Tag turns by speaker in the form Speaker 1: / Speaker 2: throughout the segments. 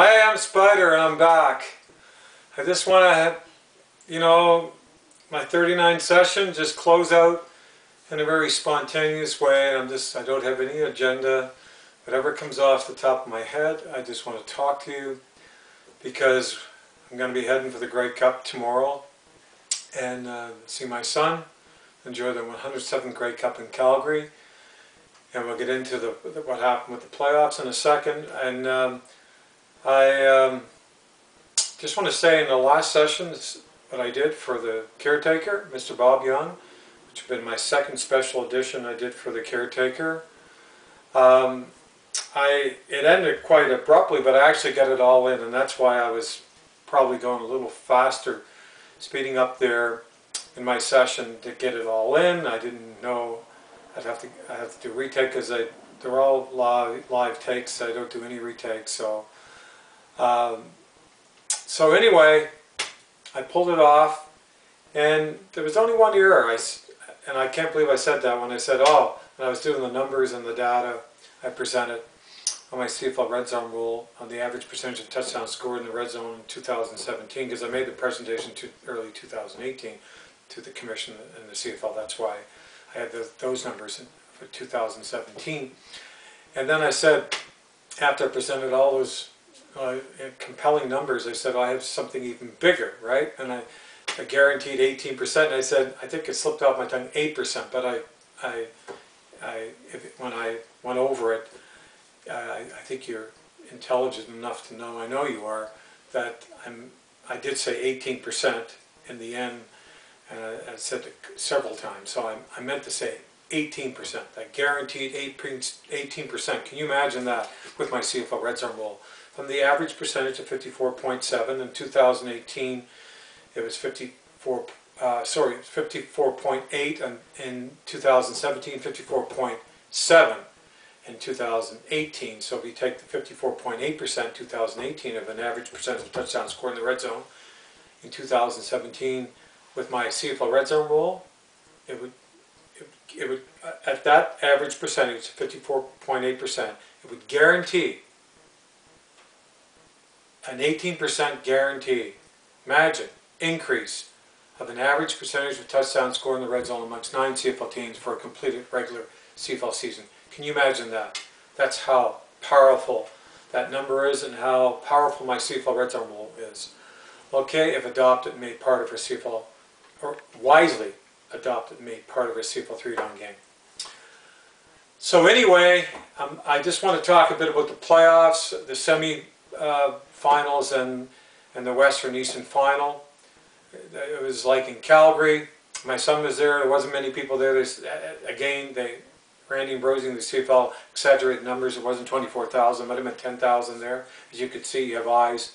Speaker 1: Hi, I'm Spider and I'm back. I just want to have, my 39 session just close out in a very spontaneous way. I don't have any agenda. Whatever comes off the top of my head, I just want to talk to you because I'm going to be heading for the Grey Cup tomorrow and see my son enjoy the 107th Grey Cup in Calgary. And we'll get into what happened with the playoffs in a second. And I just want to say in the last session what I did for the caretaker, Mr. Bob Young, which has been my second special edition I did for the caretaker. It ended quite abruptly, but I actually got it all in, and that's why I was probably going a little faster, speeding up there in my session to get it all in. I didn't know I have to do retake because they're all live takes. I don't do any retakes, so. So anyway, I pulled it off, and there was only one error. And I can't believe I said that when I said, when I was doing the numbers and the data I presented on my CFL red zone rule on the average percentage of touchdowns scored in the red zone in 2017, because I made the presentation early 2018 to the commission and the CFL. That's why I had those numbers for 2017. And then I said, after I presented all those compelling numbers, I said, I have something even bigger, right? And I guaranteed 18%. And I said, I think it slipped off my tongue, 8%. But when I went over it, I think you're intelligent enough to know, I know you are, that I did say 18% in the end. And I said it several times. So I meant to say 18%. I guaranteed 18%. Can you imagine that with my CFL red zone rule? From the average percentage of 54.7 in 2018, it was 54.8, and in 2017, 54.7 in 2018. So if you take the 54.8% 2018 of an average percentage of touchdowns scored in the red zone in 2017 with my CFL red zone rule, it would at that average percentage, 54.8%, it would guarantee an 18% guarantee, imagine, increase of an average percentage of touchdowns scored in the red zone amongst 9 CFL teams for a completed regular CFL season. Can you imagine that? That's how powerful that number is and how powerful my CFL red zone rule is. Okay, if adopted and made part of a CFL, or wisely adopted and made part of a CFL 3-down game. So anyway, I just want to talk a bit about the playoffs, the semi-finals and the Western Eastern Final. It was like in Calgary. My son was there. There wasn't many people there. Randy and Rosie, the CFL, exaggerated numbers. It wasn't 24,000. It might have been 10,000 there. As you could see, you have eyes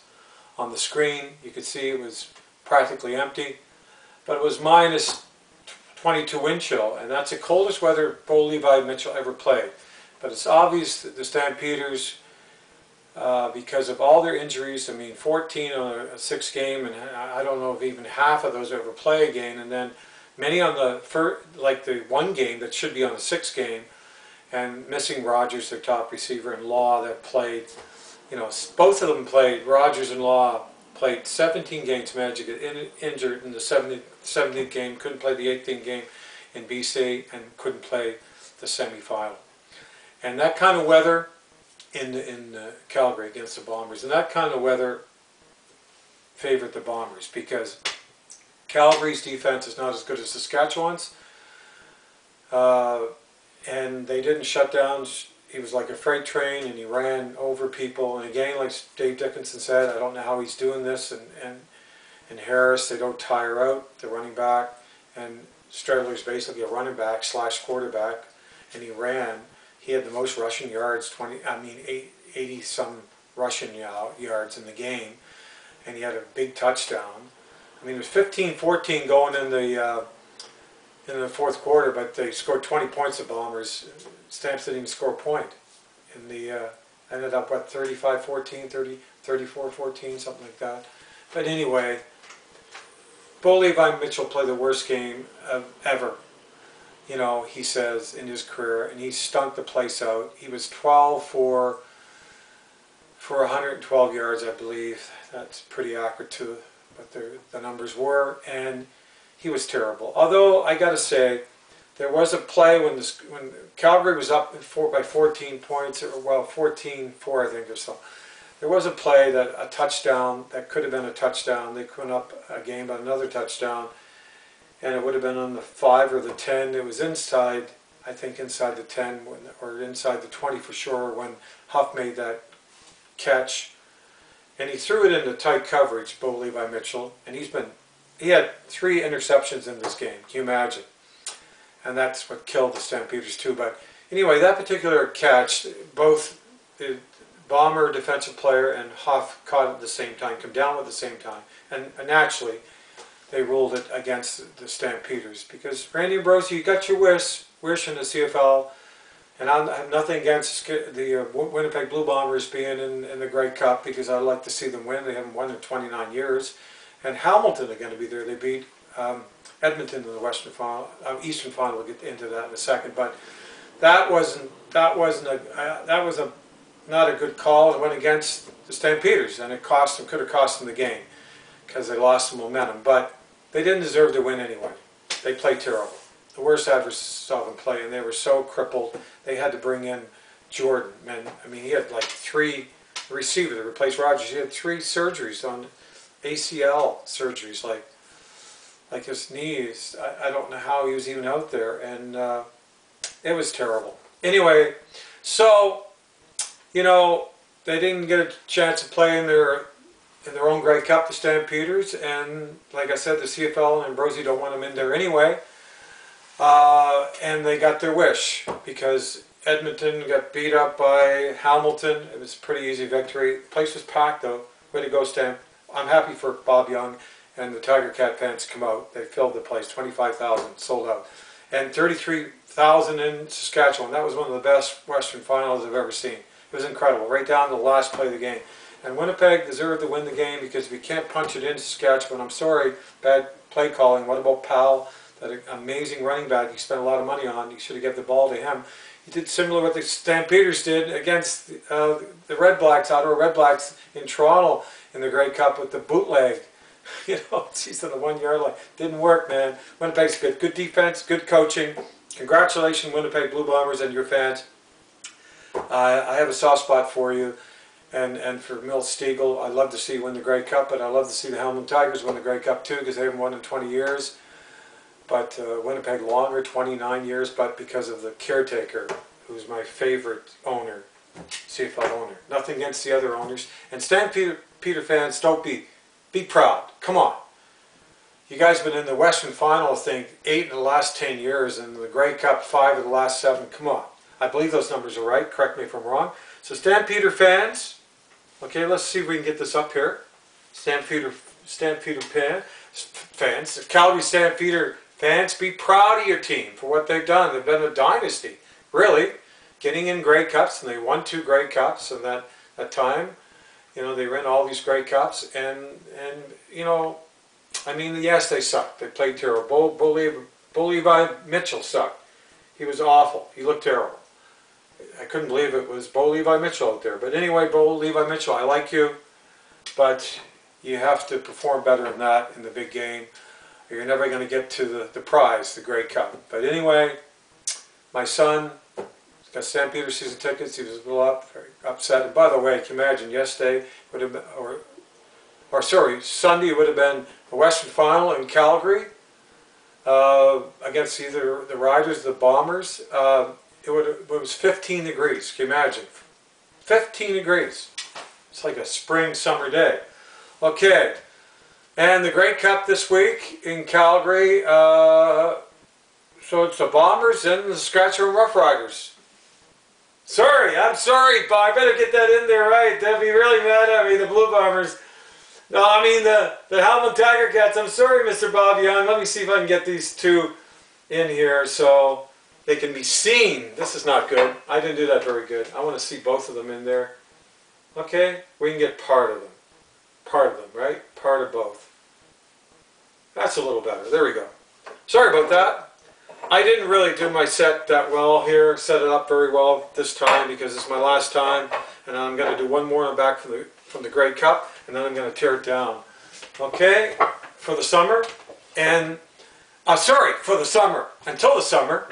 Speaker 1: on the screen. You could see it was practically empty. But it was minus 22 wind chill, and that's the coldest weather Bo Levi Mitchell ever played. But it's obvious that the Stampeders, because of all their injuries, 14 on a 6 game, and I don't know if even half of those ever play again, and then many on the the 1 game that should be on the 6 game, and missing Rogers, their top receiver, and Law that played, both of them played, Rogers and Law played 17 games. Magic got injured in the 70th game, couldn't play the 18th game in BC, and couldn't play the semi-final. And that kind of weather in Calgary against the Bombers, and that kind of weather favored the Bombers because Calgary's defense is not as good as Saskatchewan's, and they didn't shut down. He was like a freight train, and he ran over people. And again, like Dave Dickinson said, I don't know how he's doing this. And Harris, they don't tire out, the running back. And Stradler's basically a running back / quarterback, and he ran. He had the most rushing yards, 80-some rushing yards in the game, and he had a big touchdown. It was 15-14 going in the fourth quarter, but they scored 20 points. The Bombers. Stamps didn't even score a point. And ended up at 35-14, 34-14, something like that. But anyway, Bo Levi Mitchell played the worst game ever, he says, in his career, and he stunk the place out. He was 12 for for 112 yards, I believe. That's pretty accurate to what the numbers were, and he was terrible. Although I got to say, there was a play when Calgary was up by 14 points, or well, 14-4 I think or so. There was a play that a touchdown that could have been a touchdown. They went up a game by another touchdown, and it would have been on the 5 or the 10. It was inside, I think, inside the 10 or inside the 20 for sure when Huff made that catch, and he threw it into tight coverage, Bo Levi Mitchell, and he had 3 interceptions in this game. Can you imagine? And that's what killed the Stampeders too. But anyway, that particular catch, both the Bomber defensive player and Huff caught it at the same time, come down at the same time, and naturally they ruled it against the Stampeders because Randy Ambrosie, you got your wish in the CFL. And I have nothing against the Winnipeg Blue Bombers being in the Grey Cup because I'd like to see them win. They haven't won in 29 years. And Hamilton are going to be there. They beat Edmonton in the Western Final, Eastern Final. We'll get into that in a second. But that was not a good call. It went against the Stampeders, and it could have cost them the game because they lost the momentum. But they didn't deserve to win anyway. They played terrible. The worst I ever saw them play, and they were so crippled. They had to bring in Jordan. And I mean, he had like 3 receivers to replace Rogers. He had 3 surgeries on ACL surgeries, like his knees. I don't know how he was even out there, and it was terrible. Anyway, so you know they didn't get a chance to play in their own Grey Cup, the Stampeders, and like I said, the CFL and Ambrosie don't want them in there anyway. And they got their wish because Edmonton got beat up by Hamilton. It was a pretty easy victory. The place was packed though. Way to go, Stamp. I'm happy for Bob Young and the Tiger Cat fans to come out. They filled the place, 25,000 sold out. And 33,000 in Saskatchewan. That was one of the best Western Finals I've ever seen. It was incredible, right down to the last play of the game. And Winnipeg deserved to win the game because if you can't punch it in Saskatchewan, I'm sorry, bad play calling. What about Powell? That amazing running back you spent a lot of money on. You should have given the ball to him. He did similar to what the Stampeders did against the Red Blacks, Ottawa Red Blacks in Toronto in the Grey Cup with the bootleg. You know, he's on the 1 yard line. Didn't work, man. Winnipeg's good. Good defense, good coaching. Congratulations, Winnipeg Blue Bombers and your fans. I have a soft spot for you. And for Mill Stiegel, I'd love to see you win the Grey Cup, but I'd love to see the Hamilton Tigers win the Grey Cup too because they haven't won in 20 years. But Winnipeg longer, 29 years, but because of the caretaker, who's my favorite owner, CFL owner. Nothing against the other owners. And Stampeder fans, don't be proud. Come on. You guys have been in the Western Final, I think, 8 in the last 10 years, and the Grey Cup 5 of the last 7. Come on. I believe those numbers are right. Correct me if I'm wrong. So Stampeder fans, okay, let's see if we can get this up here. Stampeder fans, Calgary Stampeder fans, be proud of your team for what they've done. They've been a dynasty, really, getting in Grey Cups, and they won 2 Grey Cups in that time. You know, they ran all these Grey Cups, and you know, I mean, yes, they sucked. They played terrible. Bo Levi Mitchell sucked. He was awful. He looked terrible. I couldn't believe it was Bo Levi Mitchell out there. But anyway, Bo Levi Mitchell, I like you, but you have to perform better than that in the big game. You're never going to get to the prize, the Grey Cup. But anyway, my son got Stampeder season tickets. He was a little very upset. And by the way, can you imagine, yesterday would have been, or sorry, Sunday would have been a Western Final in Calgary against either the Riders or the Bombers. It was 15 degrees. Can you imagine? 15 degrees. It's like a spring, summer day. Okay. And the Grey Cup this week in Calgary, so it's the Bombers and the Saskatchewan Roughriders. Sorry, I'm sorry, but I better get that in there right. They'll be really mad at me, the Blue Bombers. No, I mean the Hamilton Tiger Cats. I'm sorry, Mr. Bob Young. Let me see if I can get these 2 in here so they can be seen. This is not good. I didn't do that very good. I want to see both of them in there. Okay, we can get part of them. Part of them, right? Part of both. That's a little better. There we go. Sorry about that. I didn't really do my set that well here, set it up very well this time because it's my last time. and then I'm going to do one more back from the Grey Cup, and then I'm going to tear it down. Okay, for the summer, and sorry, for the summer, until the summer,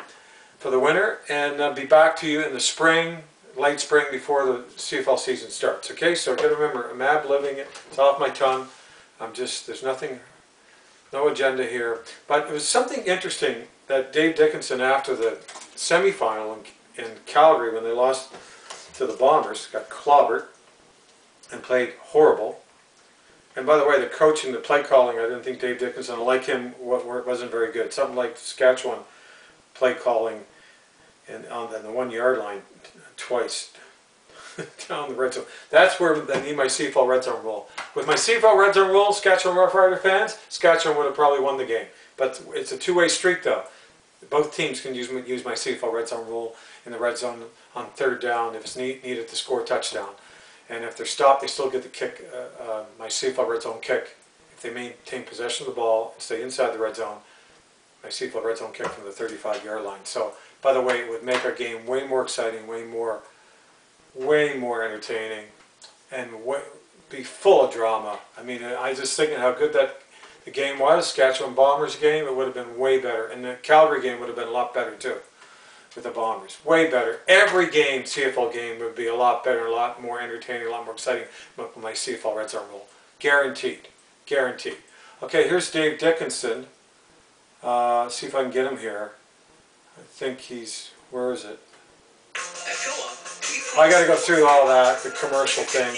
Speaker 1: for the winter, and be back to you in the spring, late spring, before the CFL season starts. Okay, so gotta remember, I'm ad-libbing it, it's off my tongue. There's nothing, no agenda here. But it was something interesting that Dave Dickinson, after the semifinal in Calgary, when they lost to the Bombers, got clobbered and played horrible. And by the way, the coach and the play calling, I didn't think Dave Dickinson, like him, wasn't very good. Something like Saskatchewan play calling on the 1 yard line twice down the red zone. That's where I need my CFL red zone rule. With my CFL red zone rule, Saskatchewan Roughrider fans, Saskatchewan would have probably won the game. But it's a two-way street though. Both teams can use my CFL red zone rule in the red zone on third down if it's needed to score a touchdown. And if they're stopped, they still get the kick, my CFL red zone kick. If they maintain possession of the ball and stay inside the red zone, my CFL red zone kick from the 35-yard line. So, by the way, it would make our game way more exciting, way more entertaining, and be full of drama. I mean, I just thinking how good that the game was. Saskatchewan Bombers game, it would have been way better, and the Calgary game would have been a lot better too, with the Bombers. Way better. Every game, CFL game, would be a lot better, a lot more entertaining, a lot more exciting with my CFL red zone rule. Guaranteed. Guaranteed. Okay, here's Dave Dickinson. See if I can get him here. I think he's, where is it? I got to go through all that, the commercial thing.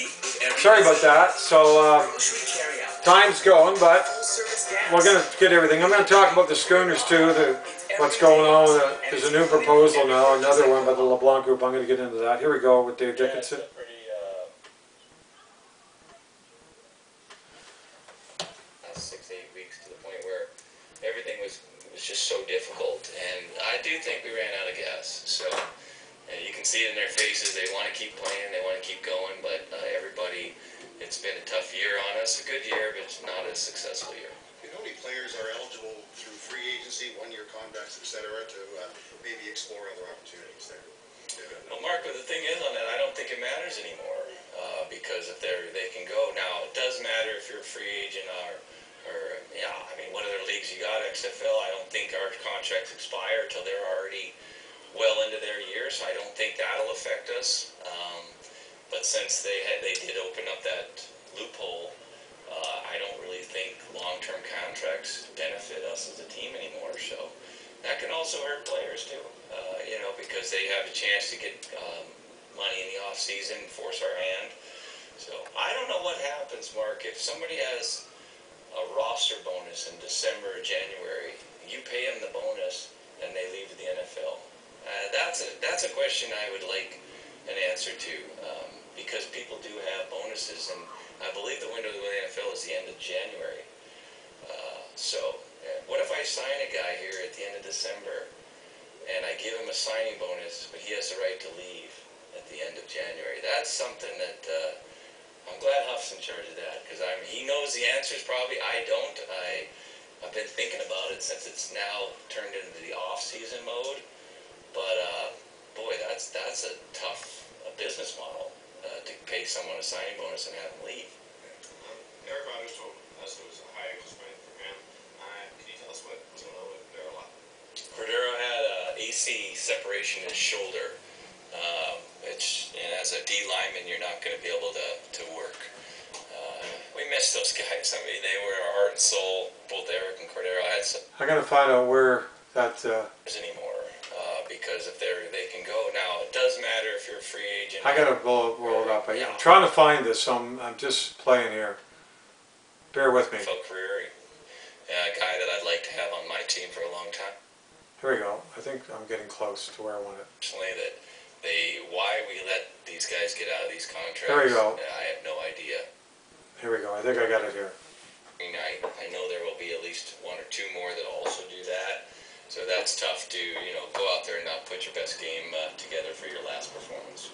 Speaker 1: Sorry about that. So time's going, but we're going to get everything. I'm going to talk about the schooners too, what's going on. There's a new proposal now, another one by the LeBlanc Group. I'm going to get into that. Here we go with Dave Dickinson.
Speaker 2: Just so difficult, and I do think we ran out of gas. So you can see it in their faces. They want to keep playing, they want to keep going, but everybody, it's been a tough year on us. A good year, but not a successful year.
Speaker 3: You know, how many players are eligible through free agency, one-year contracts, etc., to maybe explore other opportunities there?
Speaker 2: Well, Mark, but the thing is on that, I don't think it matters anymore because if they can go now. It does matter if you're a free agent or yeah, I mean, what other leagues you got? XFL, I don't think our contracts expire until they're already well into their years. I don't think that'll affect us. But since they did open up that loophole, I don't really think long-term contracts benefit us as a team anymore. So that can also hurt players too, you know, because they have a chance to get money in the off-season, force our hand. So I don't know what happens, Mark, if somebody has a roster bonus in December or January, you pay them the bonus and they leave the NFL. That's a question I would like an answer to, because people do have bonuses, and I believe the window of the NFL is the end of January. So what if I sign a guy here at the end of December and I give him a signing bonus, but he has the right to leave at the end of January? That's something that I'm glad Huff's in charge of that, because he knows the answers probably. I don't. I've been thinking about it since it's now turned into the off-season mode. But boy, that's a tough business model to pay someone a signing bonus and have them leave.
Speaker 3: Eric Rodgers told us it was a high ankle sprain for him. Can you tell us what's going on with Cordero?
Speaker 2: Cordero had AC separation in his shoulder. And as a D lineman, you're not going to be able to work. We miss those guys. I mean, they were our heart and soul. Both Eric and Cordero had some.
Speaker 1: I got to find out where that
Speaker 2: anymore, because if they can go now. It does matter if you're a free agent.
Speaker 1: I got to roll it up. I'm trying to find this, so I'm just playing here. Bear with me.
Speaker 2: Career, a guy that I'd like to have on my team for a long time.
Speaker 1: Here we go. I think I'm getting close to where I want it.
Speaker 2: Personally, why we let these guys get out of these contracts,
Speaker 1: here we go.
Speaker 2: I have no idea.
Speaker 1: Here we go. I think I got it here.
Speaker 2: I know there will be at least one or two more that also do that. So that's tough to, go out there and not put your best game together for your last performance.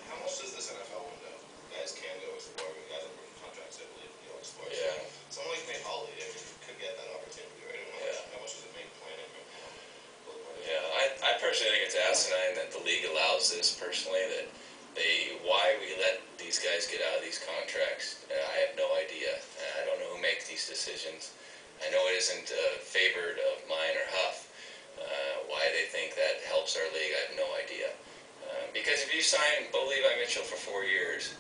Speaker 3: How much does this NFL window? Guys can go explore. Guys have working contracts, I believe, explore.
Speaker 2: Yeah.
Speaker 3: Someone like Nate Hawley could get that opportunity, right? How much does it make planning?
Speaker 2: Yeah, I personally think it's asinine that the league allows this. Personally, that why these guys get out of these contracts, I have no idea. I don't know who makes these decisions. I know it isn't favored of mine or Huff. Why they think that helps our league, I have no idea. Because if you sign Bo Levi Mitchell for 4 years,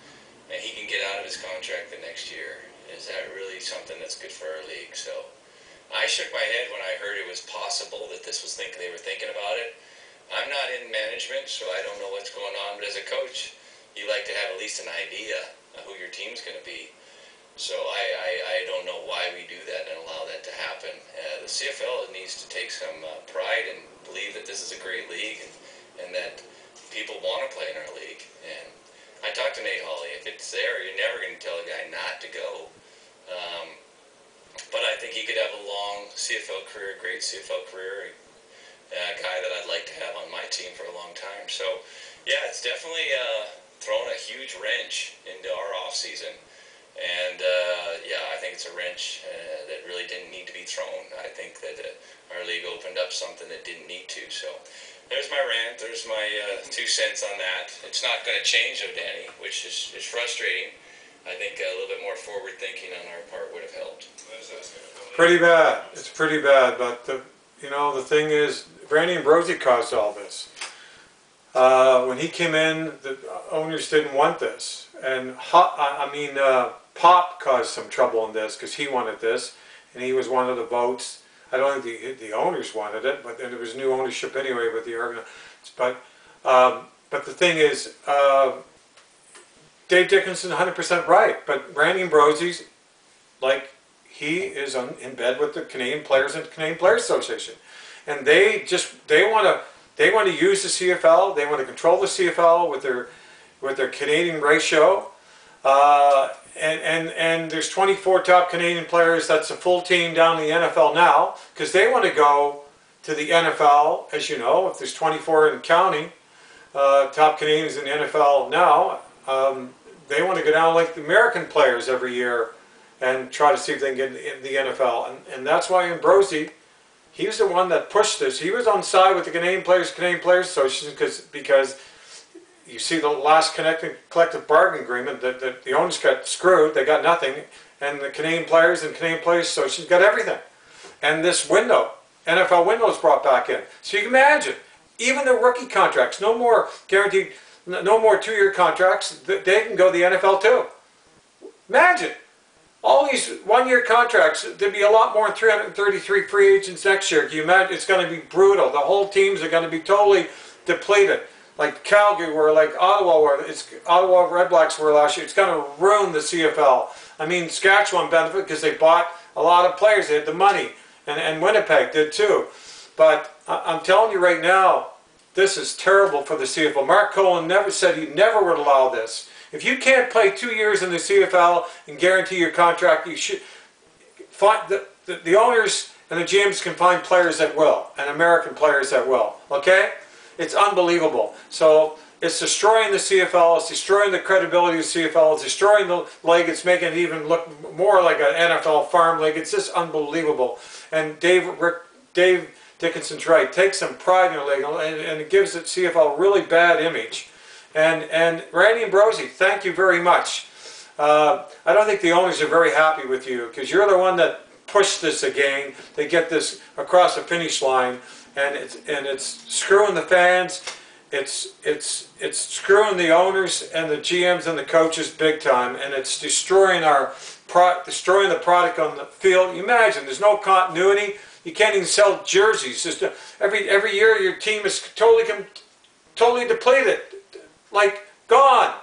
Speaker 2: and he can get out of his contract the next year, is that really something that's good for our league? So I shook my head when I heard it was possible that this was they were thinking about it. I'm not in management, so I don't know what's going on, but as a coach, you like to have at least an idea of who your team's going to be. So I don't know why we do that and allow that to happen. The CFL needs to take some pride and believe that this is a great league and that people want to play in our league. And I talked to Nate Hawley. If it's there, you're never going to tell a guy not to go. But I think he could have a long CFL career, great CFL career, a guy that I'd like to have on my team for a long time. So, yeah, it's definitely thrown a huge wrench into our off-season. And, yeah, I think it's a wrench that really didn't need to be thrown. I think that our league opened up something that didn't need to. So there's my rant. There's my 2 cents on that. It's not going to change, though, Danny, which is frustrating. I think a little bit more forward thinking on our part would have helped.
Speaker 1: Pretty bad. It's pretty bad. But, you know, the thing is, Randy Ambrosie caused all this. When he came in, the owners didn't want this. And, Pop caused some trouble in this because he wanted this, and he was one of the votes. I don't think the owners wanted it, but then there was new ownership anyway with the argument. But the thing is, Dave Dickinson 100% right. But Randy Ambrosie's, like, he is in bed with the Canadian Players and Canadian Players Association, and they want to use the CFL. They want to control the CFL with their Canadian ratio. And there's 24 top Canadian players. That's a full team down in the NFL now, because they want to go to the NFL. As you know, if there's 24 and counting top Canadians in the NFL now, they want to go down like the American players every year and try to see if they can get in the NFL. And that's why Ambrosie, he was the one that pushed this. He was on side with the Canadian Players Association because you see the last collective bargaining agreement that the owners got screwed. They got nothing, and the Canadian Players and Canadian Players Association got everything. And this window, NFL window, is brought back in. So you can imagine, even the rookie contracts, no more guaranteed, no more 2-year contracts. They can go to the NFL too. Imagine all these 1-year contracts. There'd be a lot more than 333 free agents next year. Can you imagine? It's going to be brutal. The whole teams are going to be totally depleted. Like Calgary were, like Ottawa were, Ottawa Red Blacks were last year. It's going to ruin the CFL. I mean, Saskatchewan benefited because they bought a lot of players. They had the money, and Winnipeg did too. But I'm telling you right now, this is terrible for the CFL. Mark Cohen never said he never would allow this. If you can't play 2 years in the CFL and guarantee your contract, you should find the owners and the GMs can find players that will, and American players that will. Okay? It's unbelievable. So it's destroying the CFL. It's destroying the credibility of the CFL. It's destroying the league. It's making it even look more like an NFL farm league. It's just unbelievable. And Dave Dickinson's right. Take some pride in your league, and it gives the CFL a really bad image. And Randy Ambrosie, thank you very much. I don't think the owners are very happy with you, because you're the one that pushed this again. They get this across the finish line. And it's screwing the fans, it's screwing the owners and the GMs and the coaches big time, and it's destroying destroying the product on the field. You imagine, there's no continuity. You can't even sell jerseys. Just every year your team is totally depleted, like gone.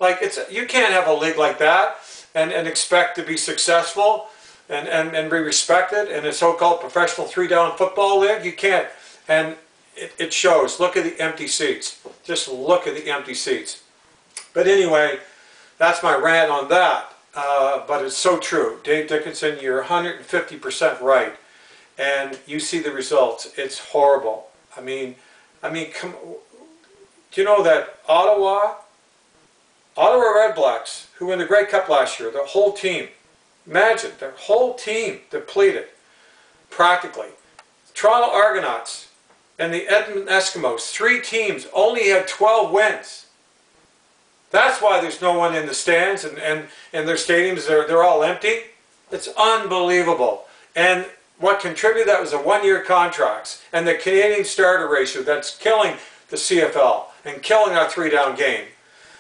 Speaker 1: Like you can't have a league like that and expect to be successful and be respected in a so-called professional 3-down football league. You can't. And it shows. Look at the empty seats. Just look at the empty seats. But anyway, that's my rant on that. But it's so true. Dave Dickinson, you're 150% right. And you see the results. It's horrible. I mean, do you know that Ottawa Red Blacks, who won the Grey Cup last year, the whole team, imagine, their whole team depleted, practically. Toronto Argonauts and the Edmonton Eskimos, 3 teams, only had 12 wins. That's why there's no one in the stands and their stadiums, they're all empty. It's unbelievable. And what contributed that was the one-year contracts and the Canadian starter ratio that's killing the CFL and killing our three-down game.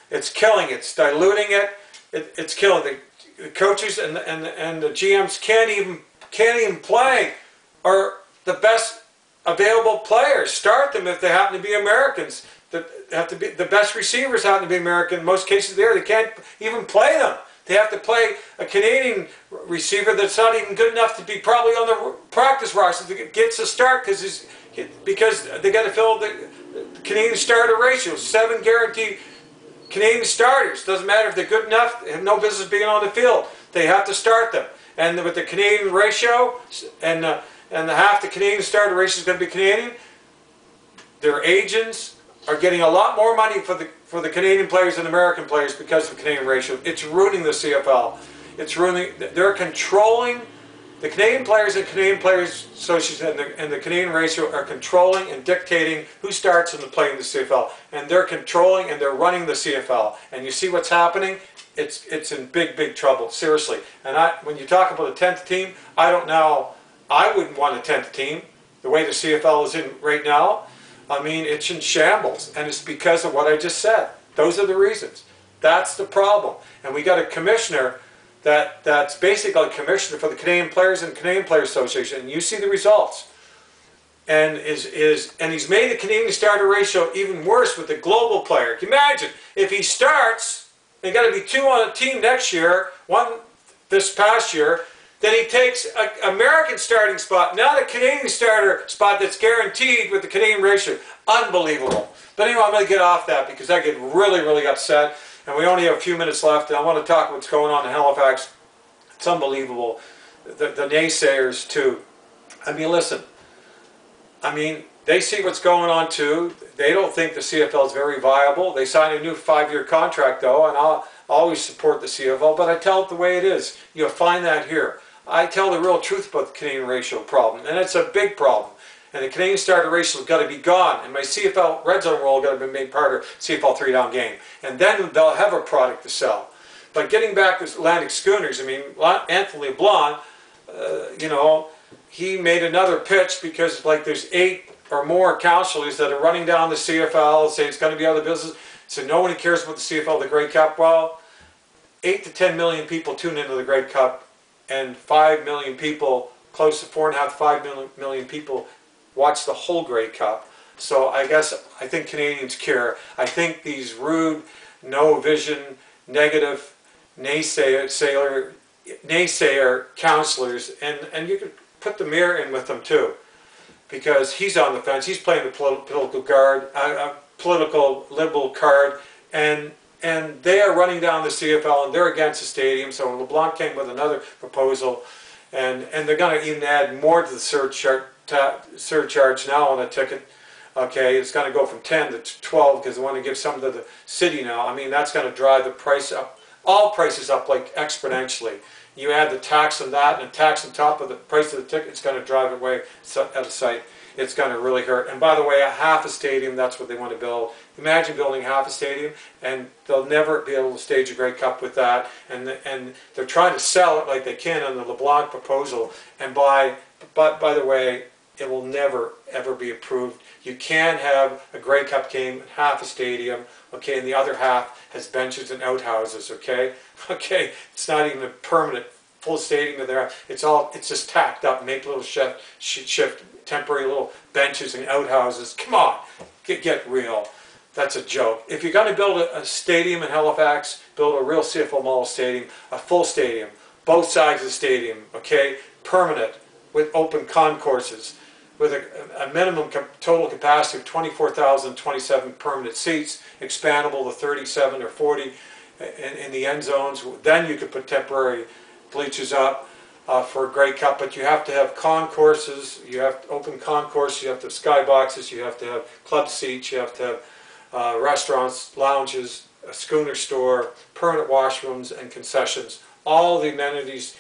Speaker 1: It's killing it. It's diluting it. It's killing the coaches and the GMs can't even play or the best available players. Start them if they happen to be Americans. The best receivers happen to be American. In most cases they can't even play them. They have to play a Canadian receiver that's not even good enough to be probably on the practice roster that gets a start because they got to fill the Canadian starter ratio. 7 guaranteed Canadian starters. Doesn't matter if they're good enough, they have no business being on the field. They have to start them. And with the Canadian ratio and half the Canadian starter ratio is going to be Canadian, their agents are getting a lot more money for the Canadian players than American players because of Canadian ratio. It's ruining the CFL. It's ruining. They're controlling the Canadian players and Canadian Players Association and the Canadian ratio are controlling and dictating who starts in the play in the CFL, and they're controlling and they're running the CFL. And you see what's happening. It's in big trouble, seriously. And when you talk about a 10th team, I don't know. I wouldn't want a 10th team the way the CFL is in right now. I mean, it's in shambles, and it's because of what I just said. Those are the reasons. That's the problem. And we got a commissioner that's basically a commissioner for the Canadian Players and Canadian Players Association, and you see the results. And he's made the Canadian starter ratio even worse with the global player. Can you imagine if he starts, they got to be 2 on a team next year, 1 this past year. Then he takes an American starting spot, not a Canadian starter spot that's guaranteed with the Canadian ratio. Unbelievable. But anyway, I'm going to get off that because I get really upset. And we only have a few minutes left, and I want to talk what's going on in Halifax. It's unbelievable. The naysayers, too. I mean, listen. I mean, they see what's going on, too. They don't think the CFL is very viable. They signed a new 5-year contract, though, and I'll always support the CFL, but I tell it the way it is. You'll find that here. I tell the real truth about the Canadian ratio problem, and it's a big problem. And the Canadian starter ratio has got to be gone, and my CFL Red Zone role got to be made part of CFL 3-down game. And then they'll have a product to sell. But getting back to Atlantic Schooners, I mean, Anthony LeBlanc, you know, he made another pitch because like there's 8 or more counselors that are running down the CFL, saying it's going to be other business. So no one cares about the CFL, the Grey Cup. Well, 8 to 10 million people tune into the Grey Cup, and 5 million people, close to 4.5 to 5 million people, watch the whole Grey Cup. So I think Canadians care. I think these rude, no vision, negative, naysayer counselors, and you could put the mayor in with them too, because he's on the fence. He's playing the political guard, political liberal card, and they are running down the CFL, and they're against the stadium. So LeBlanc came with another proposal, and they're going to even add more to the surcharge now on a ticket. Okay, it's going to go from 10 to 12 because they want to give some to the city now. I mean, that's going to drive the price up, all prices up like exponentially. You add the tax on that and a tax on top of the price of the ticket, it's going to drive it way out of sight. It's going to really hurt. And by the way, half a stadium, that's what they want to build. Imagine building half a stadium, and they'll never be able to stage a Grey Cup with that. And they're trying to sell it like they can on the LeBlanc proposal. And by the way, it will never, ever be approved. You can have a Grey Cup game in half a stadium, okay, and the other half has benches and outhouses, okay? Okay, it's not even a permanent full stadium in there. It's just tacked up, make little shift, temporary little benches and outhouses. Come on, get real. That's a joke. If you're going to build a stadium in Halifax, build a real CFL model stadium, a full stadium, both sides of the stadium, okay, permanent, with open concourses, with a minimum total capacity of 24,027 permanent seats, expandable to 37 or 40 in the end zones. Then you could put temporary bleachers up for a Grey Cup, but you have to have concourses, you have open concourse, you have to have skyboxes, you have to have club seats, you have to have restaurants, lounges, a schooner store, permanent washrooms, and concessions. All the amenities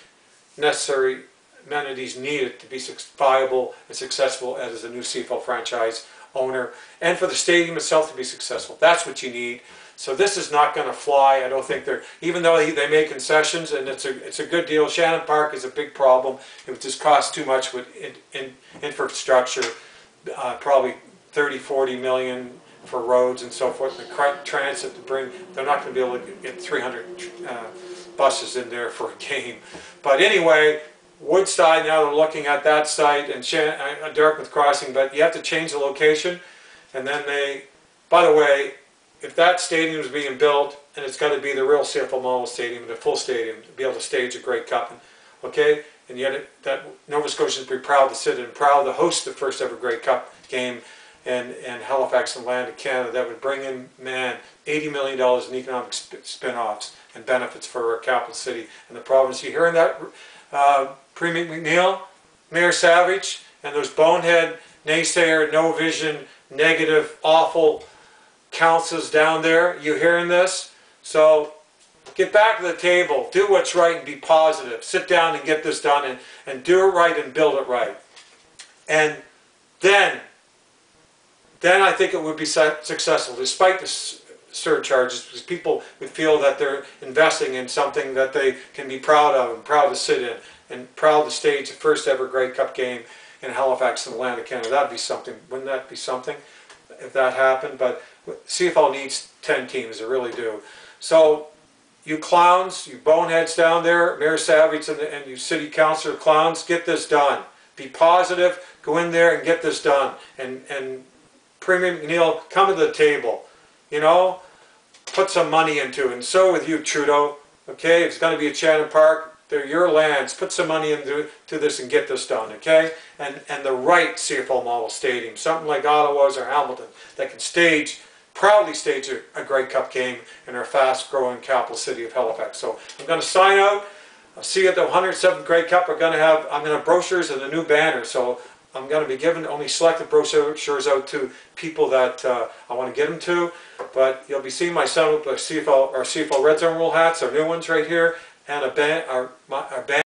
Speaker 1: necessary. Amenities needed to be viable and successful as a new CFL franchise owner, and for the stadium itself to be successful. That's what you need. So this is not going to fly. I don't think they're, even though they make concessions, and it's a good deal. Shannon Park is a big problem. It would just cost too much with infrastructure, probably 30-40 million for roads and so forth. The transit to bring, they're not going to be able to get 300 buses in there for a game. But anyway, Woodside, now they're looking at that site, and Dartmouth Crossing, but you have to change the location. And then they, by the way, if that stadium is being built, and it's got to be the real CFL model stadium, the full stadium, to be able to stage a Grey Cup, okay? And yet that Nova Scotians would be proud to sit and proud to host the first ever Grey Cup game in Halifax and Atlantic Canada. That would bring in, man, $80 million in economic spin-offs and benefits for our capital city and the province. You hearing that, Premier McNeil, Mayor Savage, and those bonehead, naysayer, no vision, negative, awful councils down there? You hearing this? So get back to the table, do what's right and be positive. Sit down and get this done and do it right and build it right. And then I think it would be successful, despite the surcharges, because people would feel that they're investing in something that they can be proud of and proud to sit in and proud to stage the first ever Grey Cup game in Halifax and Atlantic Canada. That'd be something. Wouldn't that be something if that happened? But CFL needs 10 teams, they really do. So you clowns, you boneheads down there, Mayor Savage and you city councilor clowns, get this done. Be positive, go in there and get this done. And Premier McNeil, come to the table, you know, put some money into it. And so with you, Trudeau, okay, it's going to be at Shannon Park. They're your lands. Put some money into this and get this done, okay? And the right CFL model stadium, something like Ottawa's or Hamilton, that can proudly stage a Grey Cup game in our fast-growing capital city of Halifax. So I'm going to sign out. I'll see you at the 107th Grey Cup. I'm going to have brochures and a new banner. So I'm going to be giving only selected brochures out to people that I want to get them to. But you'll be seeing my son with our CFL Red Zone Rule hats, our new ones right here, and a band.